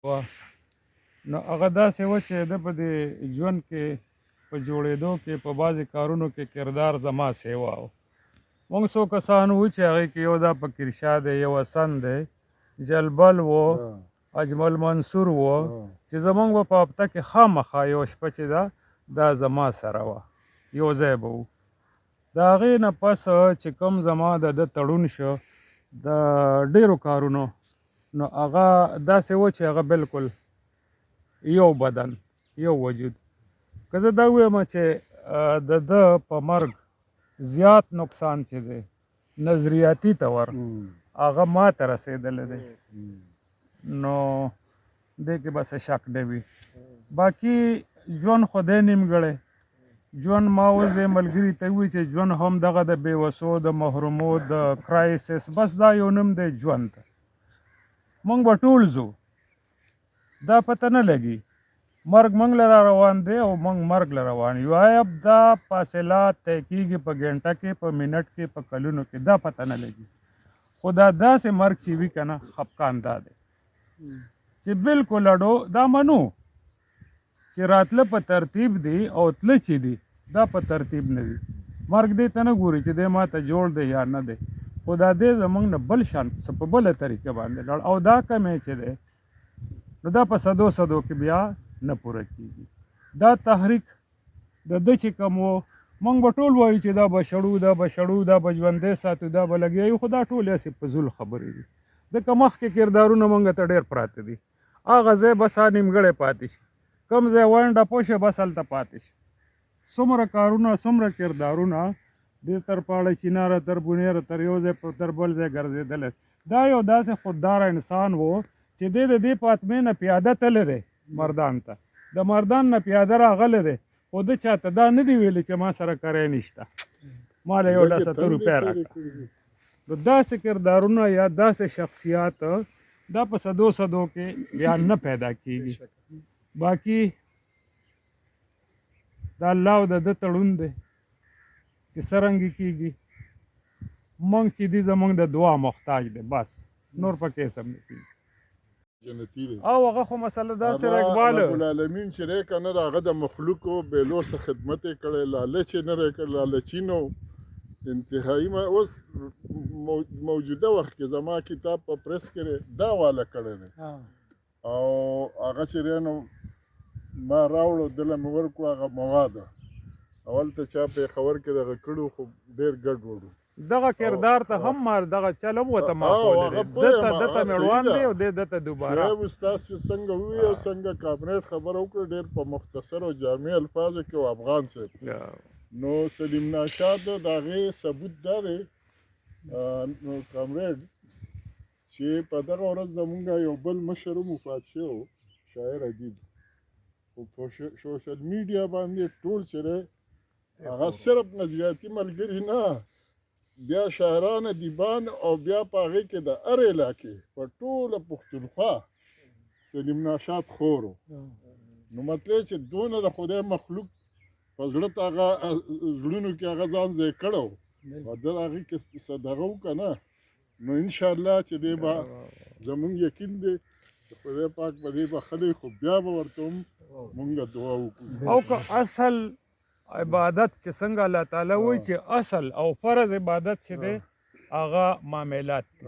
وه نو هغه داسې و چې د په دې ژوند کې په جوړېدو کې په بعضې کارونو کې کردار زما سیوا و. موږ څو کسان وو چې هغې کې یو دا فقیرشاه دی، یو حسن دی، جلبل و، اجمل منصور و، چې زمونږ به په هفته کې خامخا یو شپه چې دا زما سره وه، یو ځای به وو. د هغې نه پس چې کوم زما د ده تړون شو د ډېرو کارونو، نو هغه داسې و چې هغه بالکل یو بدن یو وجود. که زه دا ووایم چې د ده په مرګ زیات نقصان چې دی نظریاتي طور هغه ما ته رسېدلی دی، نو دې کې به څه شک نه وي. باقي ژوند خدای نیمګړی ژوند، ما اوس دې ملګري ته ووایي چې ژوند هم دغه د بېوسو د محرومو د کرایسس، بس دا یو نوم دی ژوند. موږ به ټول ځو، دا پته نه لګي مرګ موږ له را روان دی او موږ مرګ له روان یو. دا فاصله طی کېږي په ګنټه کې، په منټ کې، په کلونو کې، دا پته نه لګي. خو دا داسې مرګ چې وي که نه، خفقان دا دی چې بالکل اډو دا منو چې راتله په ترتیب دی او تله چې دی دا په ترتیب نه وي. مرګ دې ته نه ګوري چې دی ما ته جوړ دی یا نه دی، خو دا دی زموږ نه بل شان څه په بله طریقه باندې لاړ، او دا کمی چې دی نو دا په صدو کې بیا نه پوره کېږي. دا تحریک د ده چې کوم و، موږ به ټول وایو چې دا به شړو، دا به شړو، دا به ژوندی ساتو، دا به لګیا یو، خو دا ټولې هسې فضول خبرې دي، ځکه مخکې کردارونه موږ ته ډېر پراته دي. هغه ځای بس نیمګړی پاتې شي، کوم ځای ونډه پوه شي بس هلته پاتې شي. څومره کارونه، څومره کردارونه دې تر پاړه چیناره، تر بونیره، تر یو ځای تر بل ځای ګرځېدلی. دا یو داسې خودداره انسان و چې دی د دې فاطمې نه پیاده تللی دی مردان ته، د مردان نه پیاده راغلی دی، خو ده چاته دا نه دي ویلي چې ما سره کری نشته، ما له یو لس اتو روپۍ راکړه. نو داسې کردارونه یا داسې شخصیات دا په صدو کې بیا نه پیدا کېږي. باقي د الله او د ده تړون دی چې څرنګه کېږي، موږ چې دي زموږ د دعا محتاج دی، بس نور پکې هېڅ هم نه کېږي. جنتي دی او هغه خو مسله داسې رقباله رب العالمین چې دی که نه، د هغه د مخلوقو بېلو څه خدمت یې کړی، لالچ یې نه دی کړی، لالچي نه انتهایي. اوس موجوده وخت کې زما کتاب په پریس کې دا واله کړی دی، او هغه چې دی نو ما راوړو دله مې ورکړو هغه مواد. اول ته چا پېښور کې دغه کړو، خو ډېر ګډوډ و. دغه کردار ته هم ما دغه چل هم ورته معقول دی، دته مېړوان دی او دی دته دوباره. شعیب استاد چې څنګه ووایي او څنګه کابینټ خبره وکړه، ډېر په مختصر او جامع الفاظو کې، او افغان صاحب نو سلیم ناشاد د هغې ثبوت دا دی نو کامریډ چې په دغه ورځ زمونږ یو بل مشر هم وفات شوی و، شاعر ادیب، خو په سوشل میډیا باندې ټول چې دی هغه صرف نظریاتي ملګري نه، بیا شاعران ادیبان، او بیا په هغې کې د هر علاقې په ټوله پښتونخوا سلیم ناشاد خور و. نو مطلب چې دونه د خدای مخلوق په زړه ته هغه زړونو کې هغه ځان ځای کړی و، او د هغې کې څه دغه وکړه نه، نو انشاءالله چې دی به زمونږ یقین دی چې خدای پاک به دې بخلی، خو بیا به ورته هم مونږ دعا وکړو. او که اصل عبادت چې څنګه الله تعالی وایي چې اصل او فرض عبادت چې دی هغه معاملات دی،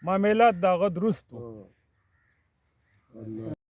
معاملات د هغه درست و.